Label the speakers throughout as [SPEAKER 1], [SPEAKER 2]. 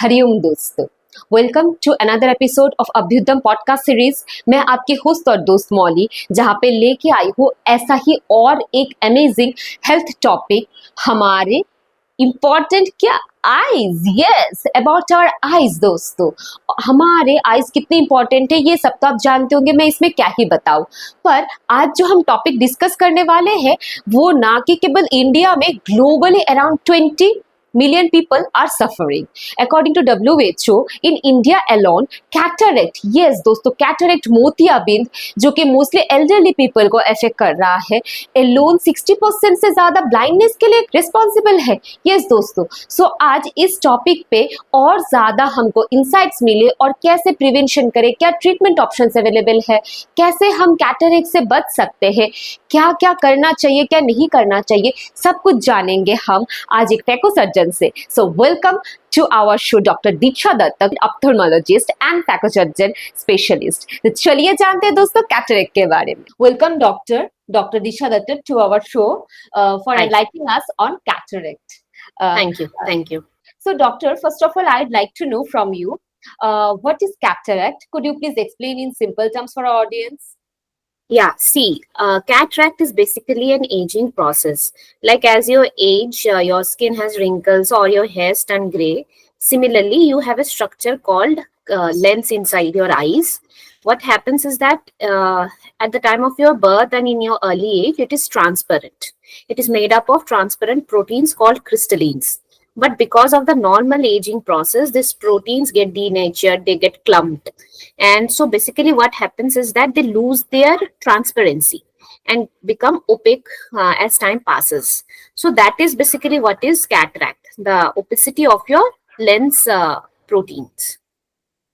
[SPEAKER 1] हरिओम दोस्तों, welcome to another episode of Abhyudaya podcast series. मैं आपकी होस्ट और दोस्त मौली, जहाँ पे लेके आई हूँ ऐसा ही और एक अमेजिंग हेल्थ टॉपिक। हमारे इम्पॉर्टेंट क्या, eyes, yes, about our eyes. दोस्तों, हमारे आईज कितने इंपॉर्टेंट है ये सब तो आप जानते होंगे, मैं इसमें क्या ही बताऊं। पर आज जो हम टॉपिक डिस्कस करने वाले हैं वो ना कि केवल इंडिया में, globally around 20 million people are suffering. According to WHO, in India alone, cataract, yes दोस्तों, cataract मोतियाबिंद जो कि मोस्टली एल्डरली पीपल को अफेक्ट कर रहा है, alone 60% से ज्यादा ब्लाइंडनेस के लिए रिस्पॉन्सिबल है। यस दोस्तों, सो आज इस टॉपिक पे और ज्यादा हमको इंसाइट्स मिले और कैसे प्रिवेंशन करें, क्या ट्रीटमेंट ऑप्शंस अवेलेबल है, कैसे हम कैटरेक्ट से बच सकते हैं, क्या क्या करना चाहिए, क्या नहीं करना चाहिए, सब कुछ जानेंगे हम आज एक फैको सर्जन से। So welcome to our show Dr. Diksha Datta, ophthalmologist and phacosurgeon specialist. तो चलिए जानते हैं दोस्तों कैटरेक्ट के बारे में। Welcome Dr. Diksha Datta to our show for
[SPEAKER 2] Hi.
[SPEAKER 1] enlightening us on cataract.
[SPEAKER 2] Thank you.
[SPEAKER 1] So doctor, first of all, I'd like to know from you, what is cataract? Could you please explain in simple terms for our audience?
[SPEAKER 2] Yeah, see, cataract is basically an aging process. Like as you age, your skin has wrinkles or your hair turn gray. Similarly, you have a structure called lens inside your eyes. What happens is that at the time of your birth and in your early age, it is transparent. It is made up of transparent proteins called crystallines. But because of the normal aging process, these proteins get denatured, they get clumped. And so basically what happens is that they lose their transparency and become opaque as time passes. So that is basically what is cataract, the opacity of your lens proteins.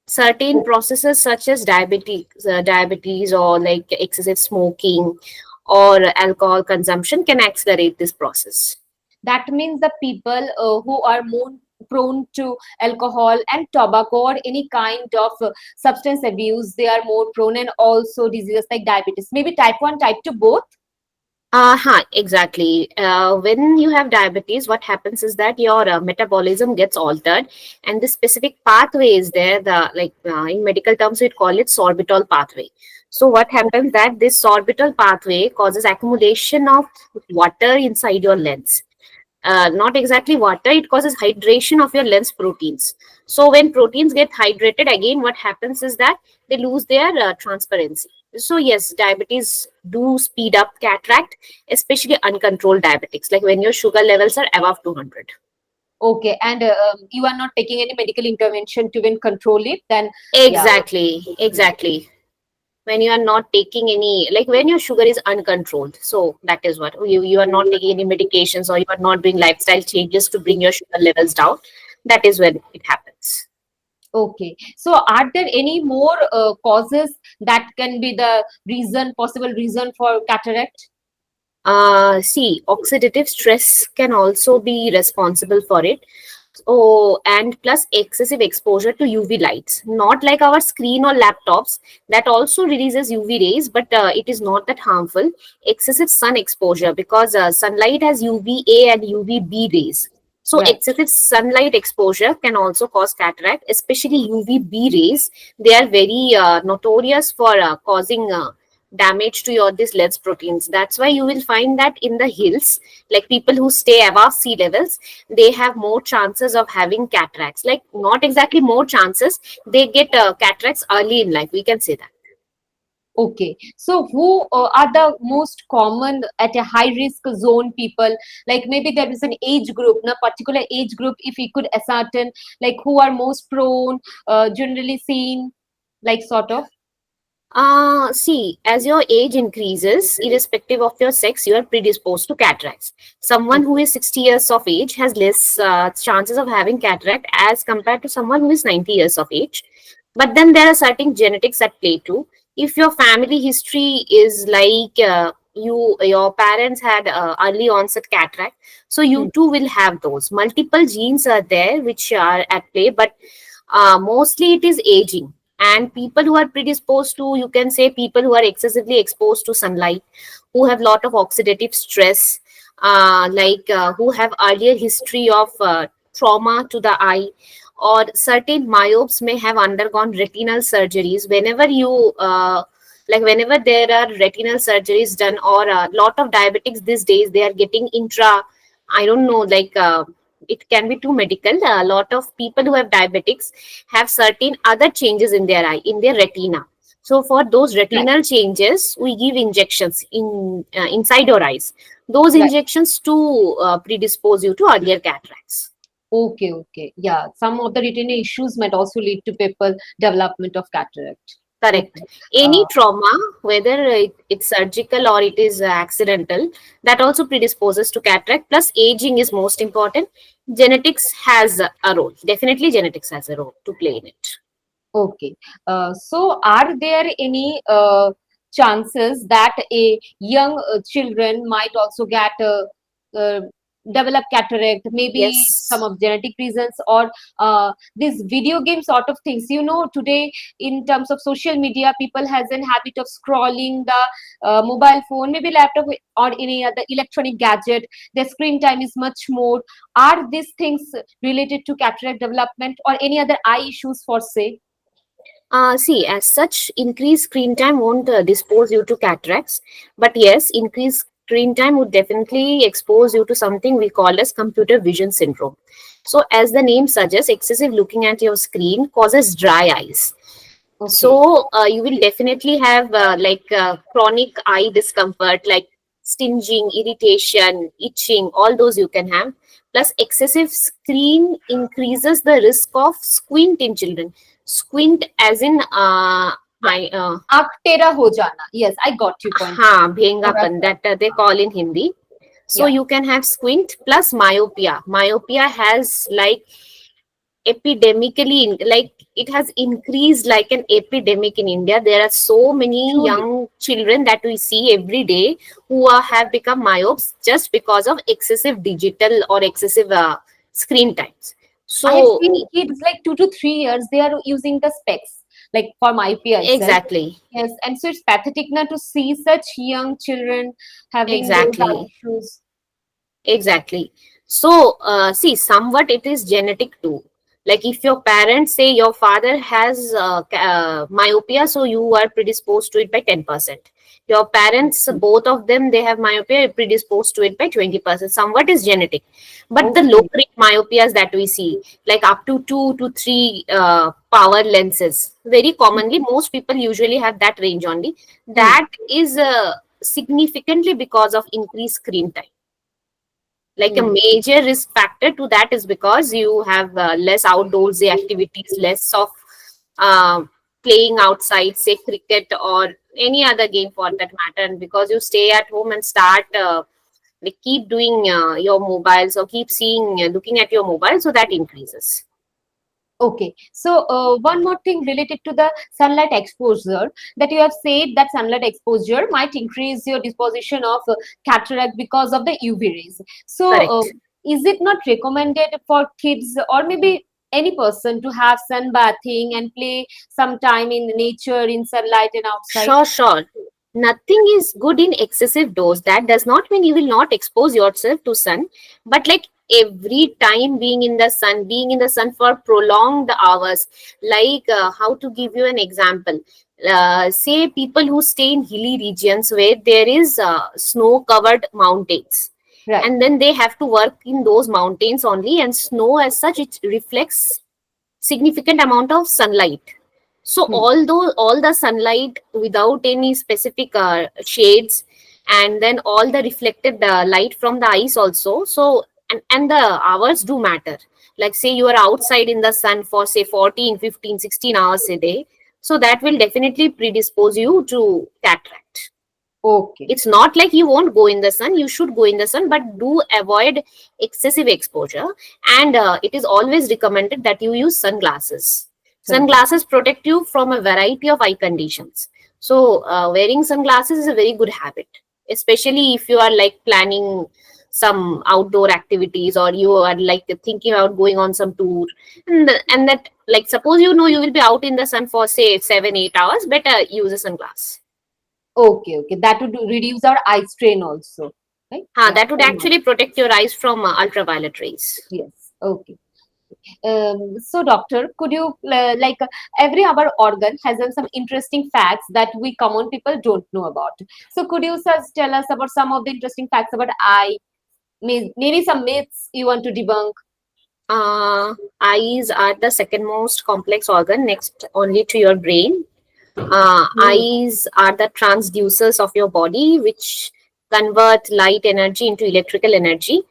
[SPEAKER 2] Certain processes such as diabetes or like excessive smoking or alcohol consumption can accelerate this process.
[SPEAKER 1] That means the people who are more prone to alcohol and tobacco or any kind of substance abuse, they are more prone, and also diseases like diabetes, maybe type 1, type 2, both.
[SPEAKER 2] Exactly. When you have diabetes, what happens is that your metabolism gets altered, and this specific pathway is there. In medical terms, we call it sorbitol pathway. So what happens that this sorbitol pathway causes accumulation of water inside your lens. Not exactly water, it causes hydration of your lens proteins. So when proteins get hydrated, again what happens is that they lose their transparency. So yes, diabetes do speed up cataract, especially uncontrolled diabetics, like when your sugar levels are above 200.
[SPEAKER 1] Okay, and you are not taking any medical intervention to even control it, then
[SPEAKER 2] Exactly. When you are not taking any, like when your sugar is uncontrolled, so that is what you are not taking any medications, or you are not doing lifestyle changes to bring your sugar levels down, that is when it happens.
[SPEAKER 1] okay. So are there any more causes that can be the possible reason for cataract?
[SPEAKER 2] See, oxidative stress can also be responsible for it. Oh, and plus excessive exposure to UV lights, not like our screen or laptops that also releases UV rays, but it is not that harmful. Excessive sun exposure, because sunlight has UVA and UVB rays. So
[SPEAKER 1] Right.
[SPEAKER 2] excessive sunlight exposure can also cause cataract, especially UVB rays. They are very notorious for causing damage to your these lens proteins. That's why you will find that in the hills, like people who stay above sea levels, they have more chances of having cataracts. Like not exactly more chances, they get cataracts early in life, we can say that.
[SPEAKER 1] Okay, so who are the most common at a high risk zone people? Like maybe there is an age group, na particular age group, if we could ascertain, like who are most prone, generally seen, like sort of.
[SPEAKER 2] See, as your age increases, irrespective of your sex, you are predisposed to cataracts. Someone who is 60 years of age has less chances of having cataract as compared to someone who is 90 years of age. But then there are certain genetics at play too. If your family history is like your parents had early onset cataract, so you too will have those. Multiple genes are there which are at play, but mostly it is aging. And people who are predisposed to, you can say, people who are excessively exposed to sunlight, who have lot of oxidative stress, who have earlier history of trauma to the eye, or certain myopes may have undergone retinal surgeries. Whenever there are retinal surgeries done, or a lot of diabetics these days, they are getting I don't know, it can be too medical. A lot of people who have diabetics have certain other changes in their eye, in their retina. So for those
[SPEAKER 1] Right.
[SPEAKER 2] retinal changes, we give injections inside your eyes. Those
[SPEAKER 1] Right.
[SPEAKER 2] injections to predispose you to earlier cataracts.
[SPEAKER 1] Okay, okay. Yeah, some of the retinal issues might also lead to people development of cataract.
[SPEAKER 2] Correct.
[SPEAKER 1] Okay.
[SPEAKER 2] Any
[SPEAKER 1] Uh,
[SPEAKER 2] trauma, whether it's surgical or it is accidental, that also predisposes to cataract. Plus, aging is most important. Genetics has a role. Definitely, genetics has a role to play in it.
[SPEAKER 1] okay. So are there any chances that a young children might also get uh, develop cataract, maybe some
[SPEAKER 2] Yes.
[SPEAKER 1] of genetic reasons, or this video game sort of things? You know, today in terms of social media, people has an habit of scrolling the mobile phone, maybe laptop or any other electronic gadget. Their screen time is much more. Are these things related to cataract development or any other eye issues for say?
[SPEAKER 2] See, as such, increased screen time won't dispose you to cataracts, but yes, increased screen time would definitely expose you to something we call as computer vision syndrome. So, as the name suggests, excessive looking at your screen causes dry eyes.
[SPEAKER 1] Okay.
[SPEAKER 2] So, you will definitely have chronic eye discomfort, like stinging, irritation, itching, all those you can have. Plus, excessive screen increases the risk of squint in children. Squint, as in I
[SPEAKER 1] आँख टेढ़ा हो जाना. Yes, I got your point.
[SPEAKER 2] हाँ
[SPEAKER 1] थोड़ा
[SPEAKER 2] भेंगापन,
[SPEAKER 1] सा.
[SPEAKER 2] that they call in Hindi. So
[SPEAKER 1] Yeah.
[SPEAKER 2] you can have squint plus myopia. Myopia has like epidemically like it has increased like an epidemic in India. There are so many
[SPEAKER 1] Truly.
[SPEAKER 2] young children that we see every day who have become myopes just because of excessive digital or excessive screen times.
[SPEAKER 1] I have
[SPEAKER 2] So
[SPEAKER 1] seen kids like 2 to 3 years, they are using the specs, like for my peer itself.
[SPEAKER 2] exactly,
[SPEAKER 1] Yes, and so it's pathetic now to see such young children having those eye
[SPEAKER 2] exactly.
[SPEAKER 1] issues.
[SPEAKER 2] Exactly. So, see, somewhat it is genetic too. Like if your parents say your father has myopia, so you are predisposed to it by 10%. Your parents, both of them, they have myopia, you're predisposed to it by 20%. Somewhat is genetic. But the low
[SPEAKER 1] Okay.
[SPEAKER 2] grade myopias that we see, like up to 2 to 3 power lenses, very commonly, most people usually have that range only.
[SPEAKER 1] Hmm.
[SPEAKER 2] That is significantly because of increased screen time. Like a
[SPEAKER 1] Hmm.
[SPEAKER 2] major risk factor to that is because you have less outdoorsy activities, less of uh, playing outside, say cricket or any other game for that matter, and because you stay at home and start like keep doing your mobiles or keep seeing looking at your mobile, so that increases.
[SPEAKER 1] Okay, so one more thing related to the sunlight exposure, that you have said that sunlight exposure might increase your disposition of cataract because of the UV rays. So,
[SPEAKER 2] Correct.
[SPEAKER 1] is it not recommended for kids or maybe any person to have sunbathing and play some time in nature, in sunlight and outside?
[SPEAKER 2] Sure, sure. Nothing is good in excessive dose. That does not mean you will not expose yourself to sun, but like every time being in the sun for prolonged hours, like how to give you an example. Say people who stay in hilly regions where there is snow-covered mountains,
[SPEAKER 1] Right.
[SPEAKER 2] and then they have to work in those mountains only, and snow as such it reflects significant amount of sunlight. So
[SPEAKER 1] Hmm.
[SPEAKER 2] although all the sunlight without any specific shades, and then all the reflected light from the ice also, so and the hours do matter. Like say you are outside in the sun for say 14, 15, 16 hours a day, so that will definitely predispose you to cataract.
[SPEAKER 1] Okay.
[SPEAKER 2] It's not like you won't go in the sun, you should go in the sun, but do avoid excessive exposure. And it is always recommended that you use sunglasses.
[SPEAKER 1] Sunglasses.
[SPEAKER 2] Sunglasses protect you from a variety of eye conditions. So wearing sunglasses is a very good habit, especially if you are like planning some outdoor activities, or you are like thinking about going on some tour, and that like suppose you know you will be out in the sun for say 7 8 hours, better use a sunglass.
[SPEAKER 1] Okay, okay. That would reduce our eye strain also, right? Yeah.
[SPEAKER 2] That would actually protect your eyes from ultraviolet rays.
[SPEAKER 1] Yes. Okay. So, doctor, could you every our organ has some interesting facts that we common people don't know about. So, could you just tell us about some of the interesting facts about eye? Maybe some myths you want to debunk.
[SPEAKER 2] Eyes are the second most complex organ next only to your brain.
[SPEAKER 1] Hmm.
[SPEAKER 2] Eyes are the transducers of your body, which convert light energy into electrical energy.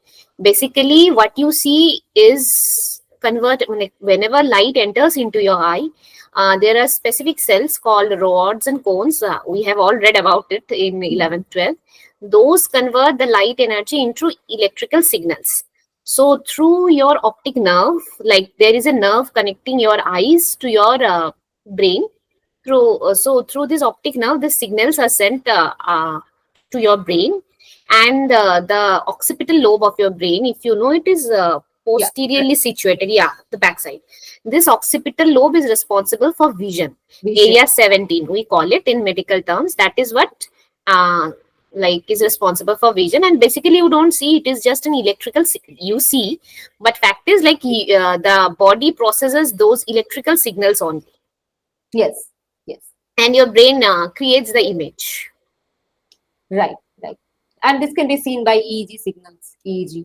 [SPEAKER 2] Basically, what you see is whenever light enters into your eye. There are specific cells called rods and cones. We have all read about it in 11th, 12th. Those convert the light energy into electrical signals. So, through your optic nerve, like there is a nerve connecting your eyes to your brain through this optic nerve, the signals are sent to your brain, and the occipital lobe of your brain, if you know, it is
[SPEAKER 1] Yeah.
[SPEAKER 2] posteriorly situated, yeah, the backside. This occipital lobe is responsible for vision.
[SPEAKER 1] Vision.
[SPEAKER 2] Area 17 we call it in medical terms. That is what is responsible for vision. And basically you don't see, it is just an electrical you see, but fact is the body processes those electrical signals only,
[SPEAKER 1] Yes. Yes.
[SPEAKER 2] and your brain creates the image.
[SPEAKER 1] Right. Right. And this can be seen by EEG signals. EEG.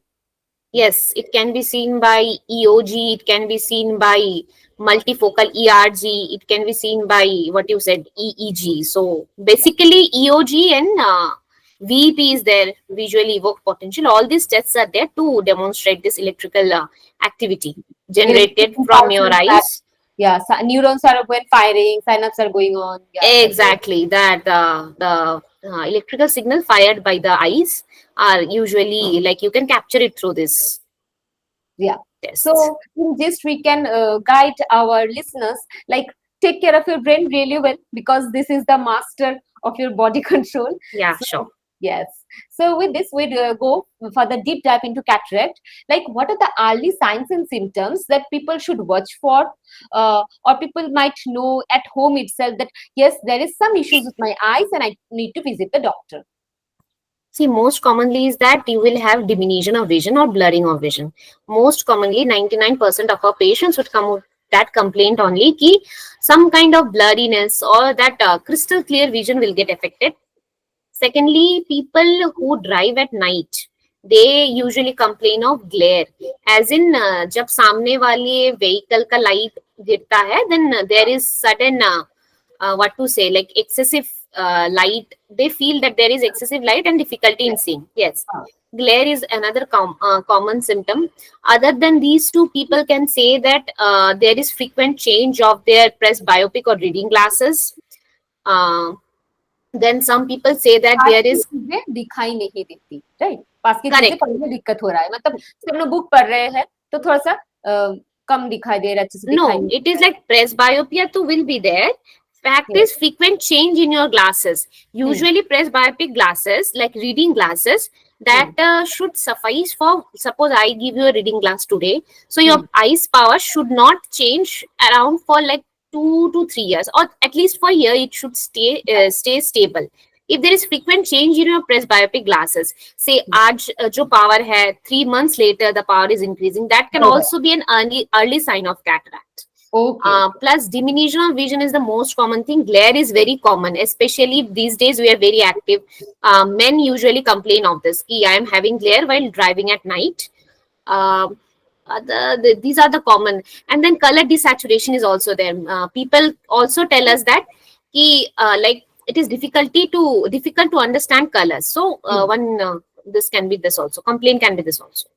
[SPEAKER 2] Yes, it can be seen by EOG, it can be seen by multifocal ERG, it can be seen by what you said, EEG. So basically, EOG and VEP is there, visually evoked potential. All these tests are there to demonstrate this electrical activity
[SPEAKER 1] Electrical
[SPEAKER 2] generated from your
[SPEAKER 1] impulses that,
[SPEAKER 2] eyes.
[SPEAKER 1] yeah, neurons are when firing, synapses are going on. Yeah, that's right.
[SPEAKER 2] Exactly, that the electrical signal fired by the eyes are usually, like, you can capture it through this
[SPEAKER 1] Yeah.
[SPEAKER 2] tests.
[SPEAKER 1] So in this, we can guide our listeners, like, take care of your brain really well, because this is the master of your body control.
[SPEAKER 2] Yeah,
[SPEAKER 1] So
[SPEAKER 2] sure.
[SPEAKER 1] yes. So with this, we'd go for the deep dive into cataract. Like, what are the early signs and symptoms that people should watch for, or people might know at home itself that yes, there is some issues with my eyes and I need to visit the doctor.
[SPEAKER 2] See, most commonly is that you will have diminution of vision or blurring of vision. Most commonly, 99% of our patients would come with that complaint only, ki some kind of blurriness or that crystal clear vision will get affected. Secondly, people who drive at night, they usually complain of glare. As in, जब सामने वाले vehicle का light गिरता है, then there is sudden what to say, like excessive light. They feel that there is excessive light and difficulty in seeing. Yes, glare is another common symptom. Other than these two, people can say that there is frequent change of their presbyopic or reading glasses. Uh, then some people say that
[SPEAKER 1] pass
[SPEAKER 2] there
[SPEAKER 1] की
[SPEAKER 2] is
[SPEAKER 1] चीजें दिखाई नहीं देती, right? पास की चीजें
[SPEAKER 2] correct.
[SPEAKER 1] पढ़ने में दिक्कत हो रहा है, मतलब सब लोग बुक पढ़ रहे हैं तो थोड़ा सा कम दिखाई दे रहा है, अच्छे से दिखाई
[SPEAKER 2] No,
[SPEAKER 1] नहीं
[SPEAKER 2] it
[SPEAKER 1] दे
[SPEAKER 2] is
[SPEAKER 1] रहा
[SPEAKER 2] like presbyopia too will be there. Fact
[SPEAKER 1] है.
[SPEAKER 2] is frequent change in your glasses. Usually presbyopic glasses, like reading glasses, that should suffice for, suppose I give you a reading glass today. So your eyes power should not change around for like 2 to 3 years, or at least for a year it should stay stable. If there is frequent change in your presbyopic glasses, say आज जो power है 3 months later the power is increasing, that can
[SPEAKER 1] बरोबर.
[SPEAKER 2] also be an early sign of cataract.
[SPEAKER 1] Okay.
[SPEAKER 2] Plus, diminution of vision is the most common thing. Glare is very common, especially these days we are very active. Men usually complain of this. Ki, I am having glare while driving at night. These are the common. And then color desaturation is also there. People also tell us that like it is difficult to understand colors. So this can be this also. Complaint can be this also.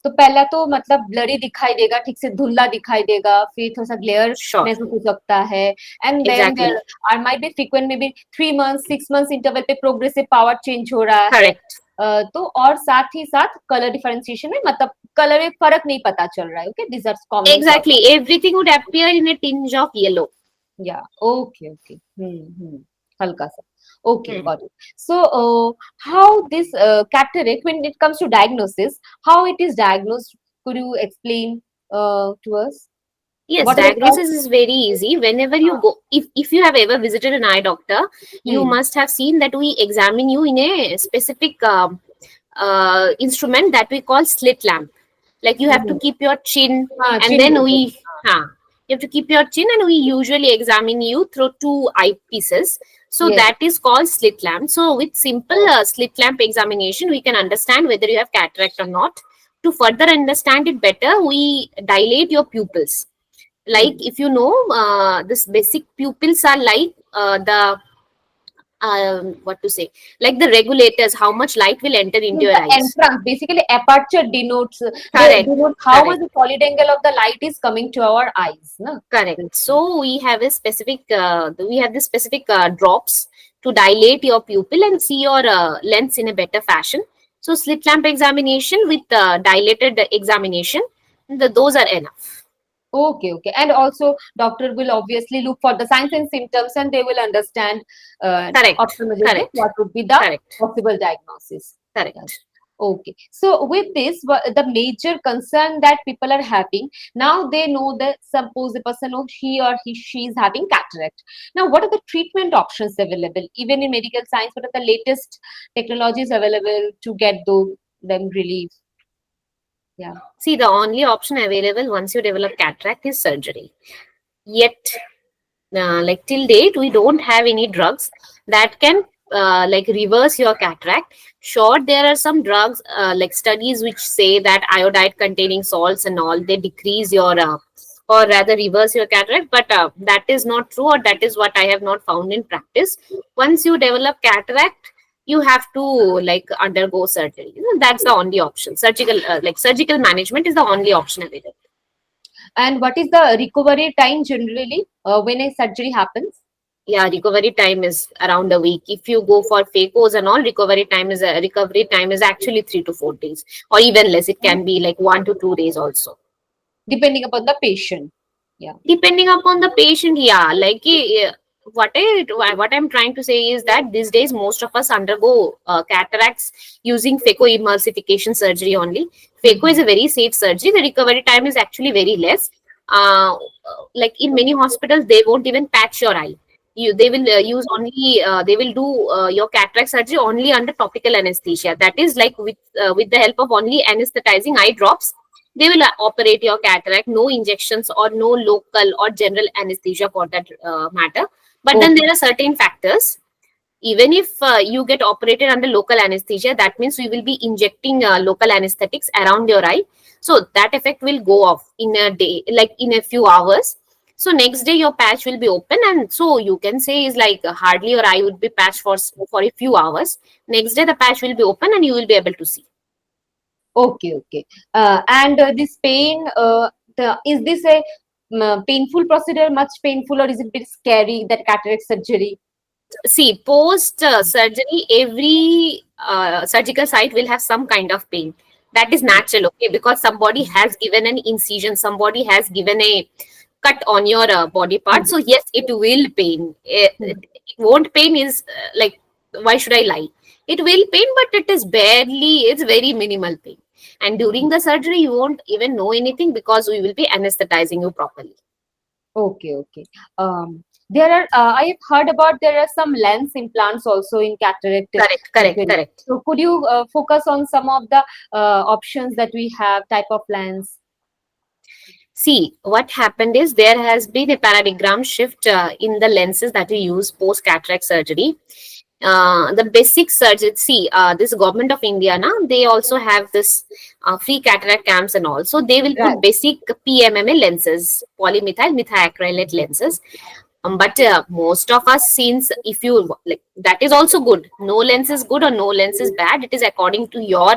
[SPEAKER 1] तो पहला तो मतलब blurry दिखाई देगा, ठीक से धुंधला दिखाई देगा, फिर थोड़ा सा ग्लेयर
[SPEAKER 2] Sure.
[SPEAKER 1] महसूस हो सकता है, and then
[SPEAKER 2] Exactly.
[SPEAKER 1] There are might be frequent maybe 3 months 6 months interval पे प्रोग्रेसिव पावर चेंज हो रहा है.
[SPEAKER 2] Correct.
[SPEAKER 1] तो और साथ ही साथ कलर डिफरेंशिएशन में मतलब कलर में फर्क नहीं पता चल रहा है. Okay, this are common.
[SPEAKER 2] Exactly. Everything would appear in a tinge of yellow.
[SPEAKER 1] या ओके ओके. हल्का सा. Okay,
[SPEAKER 2] Hmm.
[SPEAKER 1] got it. So, how this cataract, when it comes to diagnosis, how it is diagnosed? Could you explain to us?
[SPEAKER 2] Yes,
[SPEAKER 1] What are the
[SPEAKER 2] diagnosis is very easy. Whenever you go, if you have ever visited an eye doctor, you must have seen that we examine you in a specific instrument that we call slit lamp. Like you have to keep your chin, and
[SPEAKER 1] Chin
[SPEAKER 2] then
[SPEAKER 1] visit.
[SPEAKER 2] you have to keep your chin, and we usually examine you through two eyepieces. So
[SPEAKER 1] Yes.
[SPEAKER 2] that is called slit lamp. So with simple slit lamp examination, we can understand whether you have cataract or not. To further understand it better, we dilate your pupils. Like if you know, this basic pupils are like the what to say, like the regulators, how much light will enter into
[SPEAKER 1] Yes,
[SPEAKER 2] your
[SPEAKER 1] the
[SPEAKER 2] eyes.
[SPEAKER 1] entrance, basically aperture denotes, they
[SPEAKER 2] Correct,
[SPEAKER 1] denote how much
[SPEAKER 2] correct,
[SPEAKER 1] the solid angle of the light is coming to our eyes. No?
[SPEAKER 2] correct. So we have the specific drops to dilate your pupil and see your lens in a better fashion. So slit lamp examination with dilated examination, those are enough.
[SPEAKER 1] Okay, okay. And also, doctor will obviously look for the signs and symptoms, and they will understand
[SPEAKER 2] Correct,
[SPEAKER 1] optimally
[SPEAKER 2] correct,
[SPEAKER 1] what would be the
[SPEAKER 2] correct,
[SPEAKER 1] possible diagnosis. Yes.
[SPEAKER 2] correct.
[SPEAKER 1] Okay. So with this, the major concern that people are having now, they know that suppose the person or she is having cataract. Now, what are the treatment options available? Even in medical science, what are the latest technologies available to get them relief? Yeah.
[SPEAKER 2] See, the only option available once you develop cataract is surgery. Yet, like till date, we don't have any drugs that can like reverse your cataract. Sure, there are some drugs, like studies which say that iodide containing salts and all, they decrease your or rather reverse your cataract, but that is not true, or that is what I have not found in practice. Once you develop cataract, you have to like undergo surgery. That's the only option. Surgical management is the only option available.
[SPEAKER 1] And what is the recovery time generally when a surgery happens?
[SPEAKER 2] Yeah, recovery time is around a week. If you go for phacos and all, recovery time is actually 3 to 4 days, or even less. It can be like 1 to 2 days also,
[SPEAKER 1] Depending upon the patient. Yeah.
[SPEAKER 2] depending upon the patient. Yeah, like what I'm trying to say is that these days most of us undergo cataracts using phacoemulsification surgery only. Phaco is a very safe surgery. The recovery time is actually very less. Like in many hospitals, they won't even patch your eye. They will use only they will do your cataract surgery only under topical anesthesia. That is like with the help of only anesthetizing eye drops, they will operate your cataract. No injections or no local or general anesthesia for that matter. But then
[SPEAKER 1] Okay.
[SPEAKER 2] there are certain factors. Even if you get operated under local anesthesia, that means we will be injecting local anesthetics around your eye. So that effect will go off in a day, like in a few hours. So next day your patch will be open, and so you can say is like hardly your eye would be patched for a few hours. Next day the patch will be open and you will be able to see.
[SPEAKER 1] Okay, okay. And this pain, is this a painful procedure, much painful, or is it a bit scary, that cataract surgery?
[SPEAKER 2] See, post surgery, every surgical site will have some kind of pain. That is natural, okay, because somebody has given an incision, somebody has given a cut on your body part.
[SPEAKER 1] Hmm.
[SPEAKER 2] So yes, it will pain. It won't pain is like, why should I lie? It will pain, but it is barely, it's very minimal pain. And during the surgery, you won't even know anything because we will be anesthetizing you properly.
[SPEAKER 1] Okay, okay. There are, I've heard about there are some lens implants also in cataract
[SPEAKER 2] Correct, correct,
[SPEAKER 1] surgery.
[SPEAKER 2] correct.
[SPEAKER 1] So could you focus on some of the options that we have, type of lens?
[SPEAKER 2] See, what happened is there has been a paradigm shift in the lenses that we use post cataract surgery. The basic surgery, see, this government of India now, they also have this free cataract camps and all. So they will
[SPEAKER 1] Right.
[SPEAKER 2] put basic PMMA lenses, polymethyl methacrylate lenses. But most of us, since if you like, that is also good. No lens is good or no lens is bad. It is according to your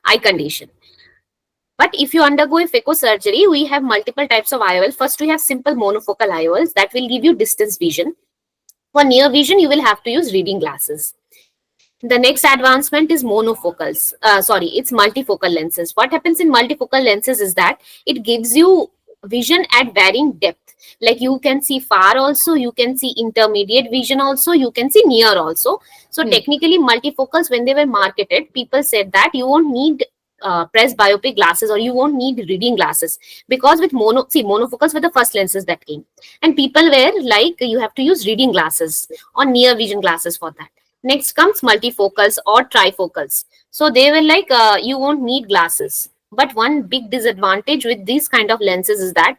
[SPEAKER 2] eye condition. But if you undergo a phaco surgery, we have multiple types of IOL. First, we have simple monofocal IOLs that will give you distance vision. For near vision, you will have to use reading glasses. The next advancement is monofocals. It's multifocal lenses. What happens in multifocal lenses is that it gives you vision at varying depth. Like you can see far also, you can see intermediate vision also, you can see near also. So
[SPEAKER 1] Hmm.
[SPEAKER 2] technically, multifocals, when they were marketed, people said that you won't need presbyopic glasses or you won't need reading glasses, because with monofocals were the first lenses that came, and people were like, you have to use reading glasses or near vision glasses for that. Next comes multifocals or trifocals. So they were like, you won't need glasses. But one big disadvantage with these kind of lenses is that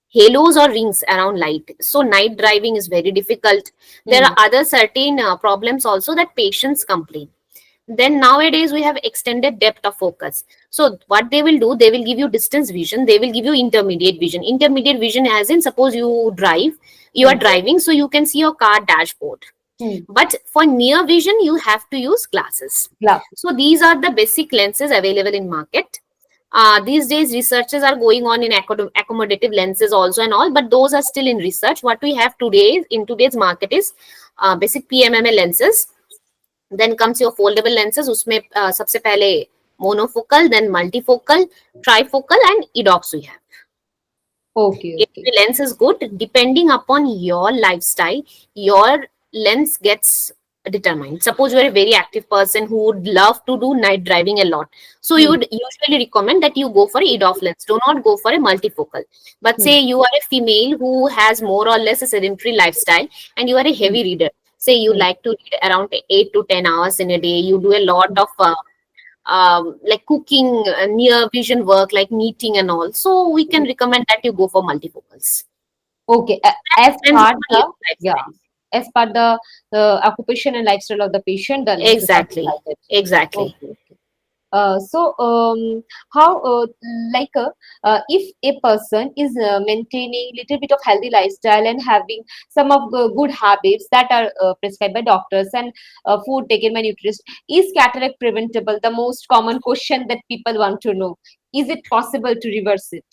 [SPEAKER 2] halos or rings around light. So night driving is very difficult. There are other certain problems also that patients complain. Then nowadays we have extended depth of focus. So what they will do, they will give you distance vision, they will give you intermediate vision. Intermediate vision as in, suppose you are driving, so you can see your car dashboard. But for near vision, you have to use glasses.
[SPEAKER 1] Glasses.
[SPEAKER 2] So these are the basic lenses available in market. These days researches are going on in accommodative lenses also and all, but those are still in research. What we have today in today's market is basic PMMA lenses. Then comes your foldable lenses. उसमें सबसे पहले monofocal, then multifocal, trifocal and edox we have.
[SPEAKER 1] Okay.
[SPEAKER 2] If the lens is good, depending upon your lifestyle, your lens gets determined. Suppose you are a very active person who would love to do night driving a lot, so you would usually recommend that you go for EDOF lens. Do not go for a multifocal. But say you are a female who has more or less a sedentary lifestyle and you are a heavy reader. Say you like to read around 8 to 10 hours in a day. You do a lot of like cooking, near vision work, like knitting and all. So we can recommend that you go for multifocals.
[SPEAKER 1] Okay. As part the as per the occupation and lifestyle of the patient, the lenses are
[SPEAKER 2] Exactly.
[SPEAKER 1] decided.
[SPEAKER 2] Exactly.
[SPEAKER 1] Okay. How if a person is maintaining little bit of healthy lifestyle and having some of the good habits that are prescribed by doctors and food taken by nutritionists, is cataract preventable? The most common question that people want to know. Is it possible to reverse it?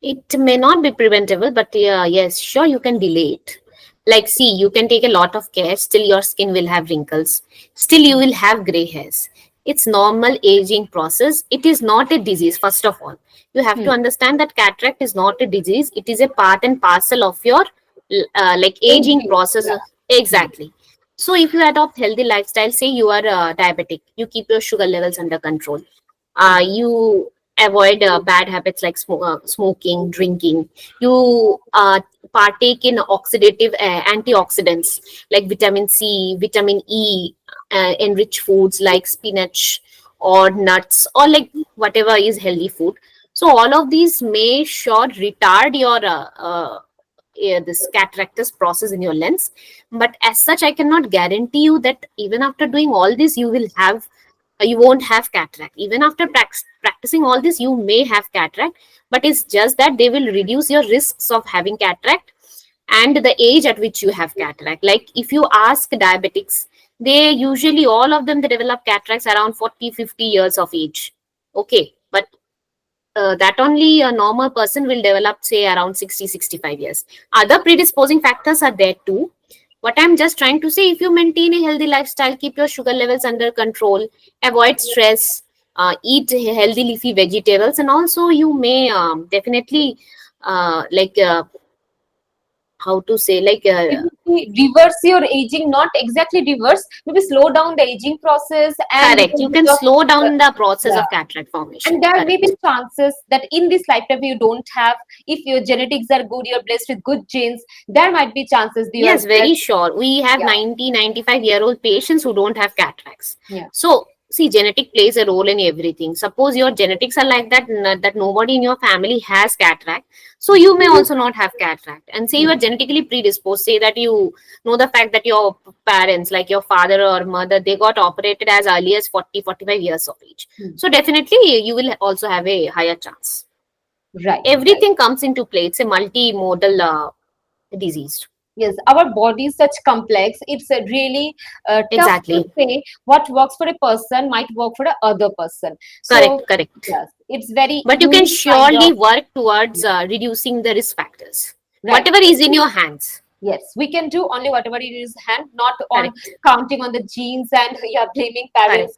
[SPEAKER 2] It may not be preventable, but yes, sure, you can delay it. Like, see, you can take a lot of care, still your skin will have wrinkles, still you will have gray hairs. It's normal aging process. It is not a disease, first of all. You have to understand that cataract is not a disease. It is a part and parcel of your like aging process. Exactly. So if you adopt healthy lifestyle, say you are diabetic, you keep your sugar levels under control. You avoid bad habits like smoking, drinking. You partake in oxidative antioxidants like vitamin C, vitamin E, enriched foods like spinach or nuts or like whatever is healthy food. So all of these may sure retard your this cataractus process in your lens, but as such I cannot guarantee you that even after doing all this you won't have cataract. Even after practicing all this, you may have cataract, but it's just that they will reduce your risks of having cataract and the age at which you have cataract. Like if you ask diabetics, they usually, all of them, they develop cataracts around 40-50 years of age. Okay, but that only a normal person will develop, say, around 60-65 years. Other predisposing factors are there too. What I'm just trying to say, if you maintain a healthy lifestyle, keep your sugar levels under control, avoid stress, eat healthy leafy vegetables, and also you may definitely how to say,
[SPEAKER 1] reverse your aging, not exactly reverse, maybe slow down the aging process. And
[SPEAKER 2] correct, you can slow down the process of cataract formation.
[SPEAKER 1] And there
[SPEAKER 2] Correct.
[SPEAKER 1] may be chances that in this lifetime you don't have, if your genetics are good, you're blessed with good genes, there might be chances.
[SPEAKER 2] Yes, very sure. We have 90-95-year-old patients who don't have cataracts. So see, genetic plays a role in everything. Suppose your genetics are like that, that nobody in your family has cataract, so you may also not have cataract. And say you are genetically predisposed, say that you know the fact that your parents, like your father or mother, they got operated as early as 40-45 years of age. So definitely you will also have a higher chance.
[SPEAKER 1] Right.
[SPEAKER 2] Everything comes into play. It's a multimodal disease.
[SPEAKER 1] Yes, our body is such complex. It's really tough to say what works for a person might work for the other person.
[SPEAKER 2] Correct.
[SPEAKER 1] Yes, it's very.
[SPEAKER 2] But you can surely work towards reducing the risk factors. Whatever is in your hands.
[SPEAKER 1] Yes, we can do only whatever it is hand, not on counting on the genes and blaming parents.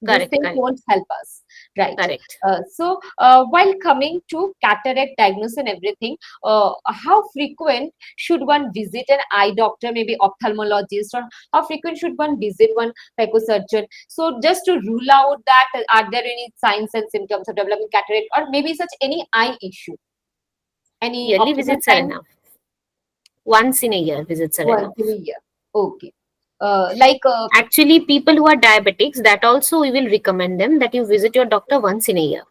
[SPEAKER 1] These things won't help us. Right.
[SPEAKER 2] Correct.
[SPEAKER 1] So while coming to cataract diagnosis and everything, how frequent should one visit an eye doctor, maybe ophthalmologist, or how frequent should one visit one phacosurgeon? So just to rule out that, are there any signs and symptoms of developing cataract, or maybe such any eye issue? Any
[SPEAKER 2] yearly visits are enough. Once in a year visits are enough.
[SPEAKER 1] Once in a year. Okay.
[SPEAKER 2] Actually, people who are diabetics, that also we will recommend them that you visit your doctor once in a year.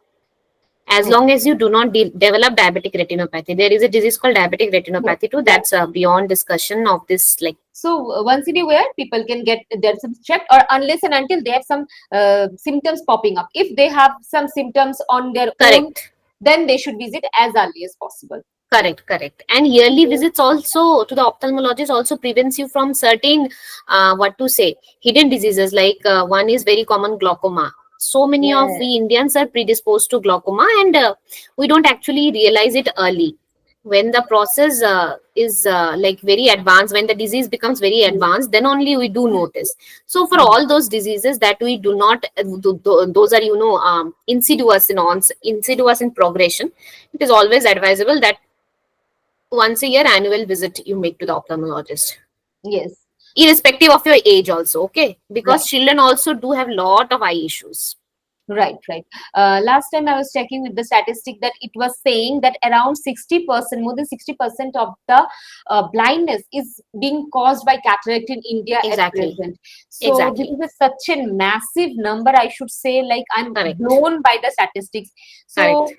[SPEAKER 2] as long as you do not develop diabetic retinopathy. There is a disease called diabetic
[SPEAKER 1] Yes,
[SPEAKER 2] retinopathy too.
[SPEAKER 1] yes.
[SPEAKER 2] That's beyond discussion of this. Like,
[SPEAKER 1] So once in a while, people can get their symptoms checked, or unless and until they have some symptoms popping up. If they have some symptoms on their own,
[SPEAKER 2] correct.
[SPEAKER 1] then they should visit as early as possible.
[SPEAKER 2] Correct, correct. And yearly visits also to the ophthalmologist also prevents you from certain, what to say, hidden diseases. Like one is very common, glaucoma. So many of
[SPEAKER 1] Yes.
[SPEAKER 2] we Indians are predisposed to glaucoma, and we don't actually realize it early. When the process is like very advanced, when the disease becomes very advanced, then only we do notice. So for all those diseases that we do not, those are, insidious in progression, it is always advisable that once a year annual visit you make to the ophthalmologist,
[SPEAKER 1] Yes.
[SPEAKER 2] irrespective of your age also, okay, because
[SPEAKER 1] Right.
[SPEAKER 2] children also do have lot of eye issues.
[SPEAKER 1] Right, right. Last time I was checking with the statistic that it was saying that around 60%, more than 60% of the blindness is being caused by cataract in India at
[SPEAKER 2] Exactly,
[SPEAKER 1] present. So this
[SPEAKER 2] exactly.
[SPEAKER 1] is such a massive number, I should say, like I'm
[SPEAKER 2] Correct,
[SPEAKER 1] blown by the statistics.
[SPEAKER 2] correct,
[SPEAKER 1] So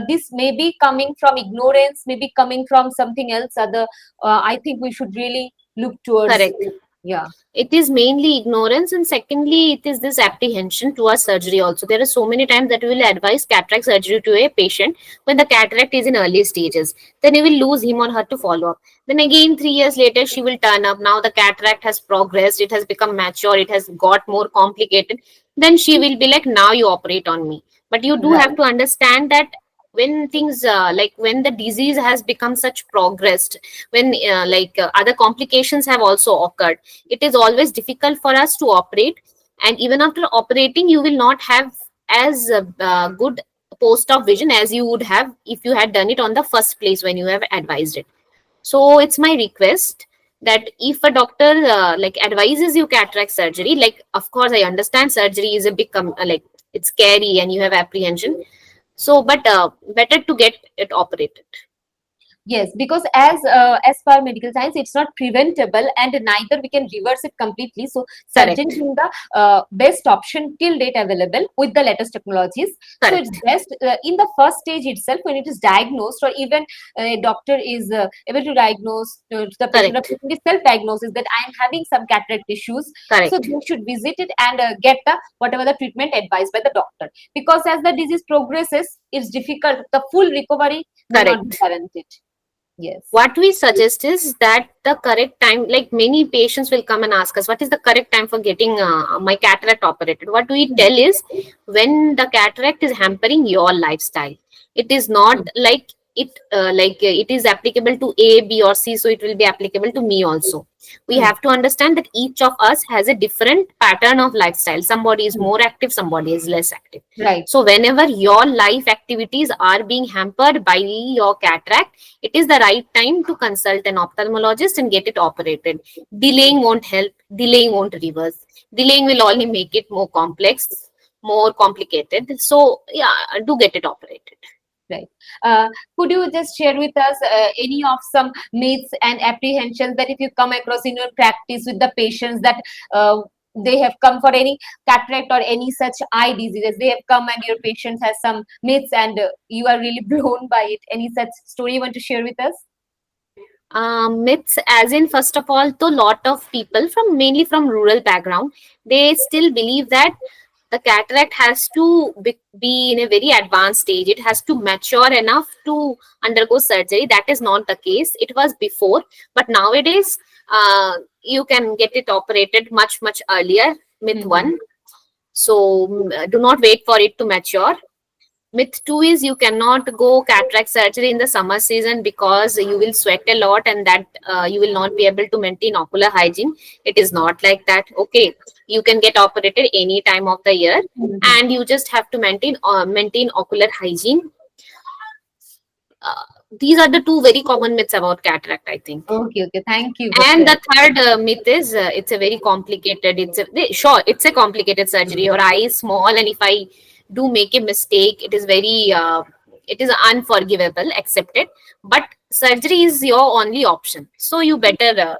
[SPEAKER 1] this may be coming from ignorance, maybe coming from something else other. I think we should really look towards
[SPEAKER 2] correct.
[SPEAKER 1] it. Yeah.
[SPEAKER 2] It is mainly ignorance, and secondly it is this apprehension towards surgery also. There are so many times that we will advise cataract surgery to a patient when the cataract is in early stages, then you will lose him or her to follow up. Then again 3 years later she will turn up, now the cataract has progressed, it has become mature, it has got more complicated, then she will be like, now you operate on me. But you do have
[SPEAKER 1] Right.
[SPEAKER 2] to understand that when things like when the disease has become such progressed, when other complications have also occurred, it is always difficult for us to operate. And even after operating you will not have as good post of vision as you would have if you had done it on the first place when you have advised it. So it's my request that if a doctor like advises you cataract surgery, like of course I understand surgery is a big like it's scary and you have apprehension, so but better to get it operated.
[SPEAKER 1] Yes, because as per medical science, it's not preventable, and neither we can reverse it completely. So surgery
[SPEAKER 2] Correct,
[SPEAKER 1] is the best option till date available with the latest technologies. So it's
[SPEAKER 2] correct,
[SPEAKER 1] best in the first stage itself when it is diagnosed, or even a doctor is able to diagnose to the patient, or
[SPEAKER 2] correct,
[SPEAKER 1] patient is self-diagnosis that I am having some cataract issues. So
[SPEAKER 2] correct,
[SPEAKER 1] they should visit it and get the whatever the treatment advised by the doctor. Because as the disease progresses, it's difficult. The full recovery may not be
[SPEAKER 2] correct.
[SPEAKER 1] guaranteed. Yes.
[SPEAKER 2] What we suggest is that the correct time, like many patients will come and ask us, what is the correct time for getting my cataract operated? What we
[SPEAKER 1] Hmm.
[SPEAKER 2] tell is when the cataract is hampering your lifestyle. It is not like it is applicable to A, B, or C, so it will be applicable to me also. We
[SPEAKER 1] Hmm.
[SPEAKER 2] have to understand that each of us has a different pattern of lifestyle. Somebody is
[SPEAKER 1] Hmm.
[SPEAKER 2] more active, somebody is less active.
[SPEAKER 1] Right.
[SPEAKER 2] So whenever your life activities are being hampered by your cataract, it is the right time to consult an ophthalmologist and get it operated. Delaying won't help, delaying won't reverse. Delaying will only make it more complex, more complicated. So, yeah, do get it operated.
[SPEAKER 1] Right. Uh, could you just share with us any of some myths and apprehensions that if you come across in your practice with the patients that they have come for any cataract or any such eye diseases, they have come and your patient has some myths and you are really blown by it. Any such story you want to share with us?
[SPEAKER 2] Myths, as in, first of all, to lot of people from mainly from rural background, they still believe that the cataract has to be in a very advanced stage, it has to mature enough to undergo surgery. That is not the case. It was before, but nowadays you can get it operated much earlier. Myth
[SPEAKER 1] Mm-hmm.
[SPEAKER 2] one. So do not wait for it to mature. Myth two is you cannot go cataract surgery in the summer season because you will sweat a lot, and that you will not be able to maintain ocular hygiene. It is not like that. Okay, you can get operated any time of the year,
[SPEAKER 1] Mm-hmm.
[SPEAKER 2] and you just have to maintain ocular hygiene. Uh, these are the two very common myths about cataract, I think.
[SPEAKER 1] Okay, okay. Thank you for
[SPEAKER 2] And
[SPEAKER 1] sharing.
[SPEAKER 2] the third myth is it's a very complicated. Sure, it's a complicated surgery. Your eye is small, and if I do make a mistake, it is very it is unforgivable. Accepted, but surgery is your only option. So you better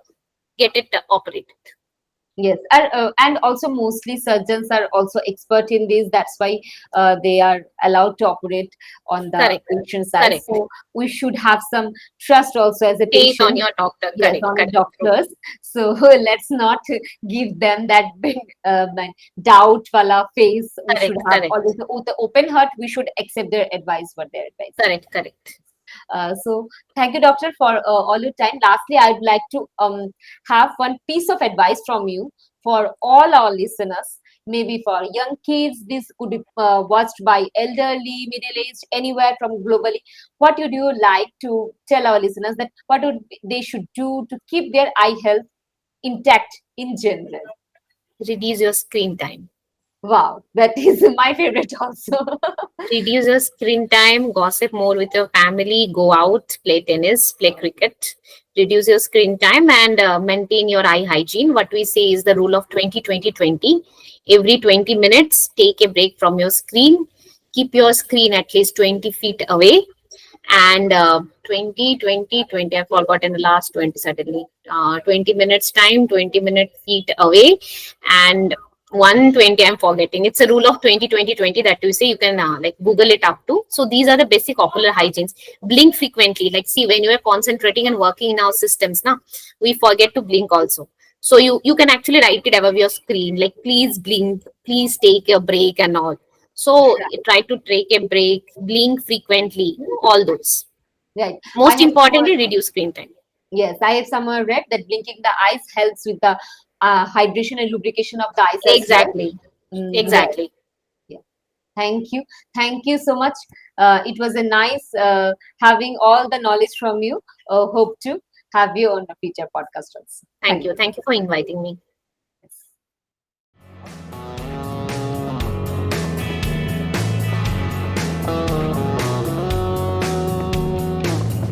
[SPEAKER 2] get it operated.
[SPEAKER 1] Yes, and also mostly surgeons are also expert in this. That's why they are allowed to operate on the
[SPEAKER 2] Correct,
[SPEAKER 1] patient side.
[SPEAKER 2] correct.
[SPEAKER 1] So we should have some trust also as a
[SPEAKER 2] Faith on
[SPEAKER 1] patient.
[SPEAKER 2] your doctor.
[SPEAKER 1] Yes,
[SPEAKER 2] Correct,
[SPEAKER 1] on the
[SPEAKER 2] correct. True.
[SPEAKER 1] doctors. So let's not give them that big doubt wala face. We should
[SPEAKER 2] Correct,
[SPEAKER 1] have always
[SPEAKER 2] correct,
[SPEAKER 1] the open heart. We should accept their advice, what their advice.
[SPEAKER 2] correct, correct.
[SPEAKER 1] So thank you, doctor, for all your time. Lastly, I'd like to have one piece of advice from you for all our listeners. Maybe for young kids, this could be watched by elderly, middle-aged, anywhere from globally. What would you like to tell our listeners that what would they should do to keep their eye health intact in general?
[SPEAKER 2] Reduce your screen time.
[SPEAKER 1] Wow, that is my favorite also.
[SPEAKER 2] Reduce your screen time, gossip more with your family, go out, play tennis, play cricket. Reduce your screen time and maintain your eye hygiene. What we say is the rule of 20-20-20. Every 20 minutes, take a break from your screen. Keep your screen at least 20 feet away. And 20 20 20, I've forgotten the last 20 suddenly. 20 minutes time, 20 minute feet away, and 120 I'm forgetting. It's a rule of 20 20 20 that you say. You can like Google it up to. So these are the basic ocular hygienes. Blink frequently. Like, see, when you are concentrating and working in our systems now, we forget to blink also. So you can actually write it above your screen, like, please blink, please take a break and all. So try to take a break, blink frequently, all those.
[SPEAKER 1] Right. I
[SPEAKER 2] Most
[SPEAKER 1] have somewhere,
[SPEAKER 2] importantly, reduce screen time.
[SPEAKER 1] yes, I have somewhere read that blinking the eyes helps with the hydration and lubrication of the eyes as well.
[SPEAKER 2] Exactly.
[SPEAKER 1] Right.
[SPEAKER 2] Exactly.
[SPEAKER 1] Yeah. Thank you. Thank you so much. It was a nice having all the knowledge from you. Hope to have you on a future podcast also.
[SPEAKER 2] Thank
[SPEAKER 1] Thank
[SPEAKER 2] you.
[SPEAKER 1] you.
[SPEAKER 2] Thank you for inviting me.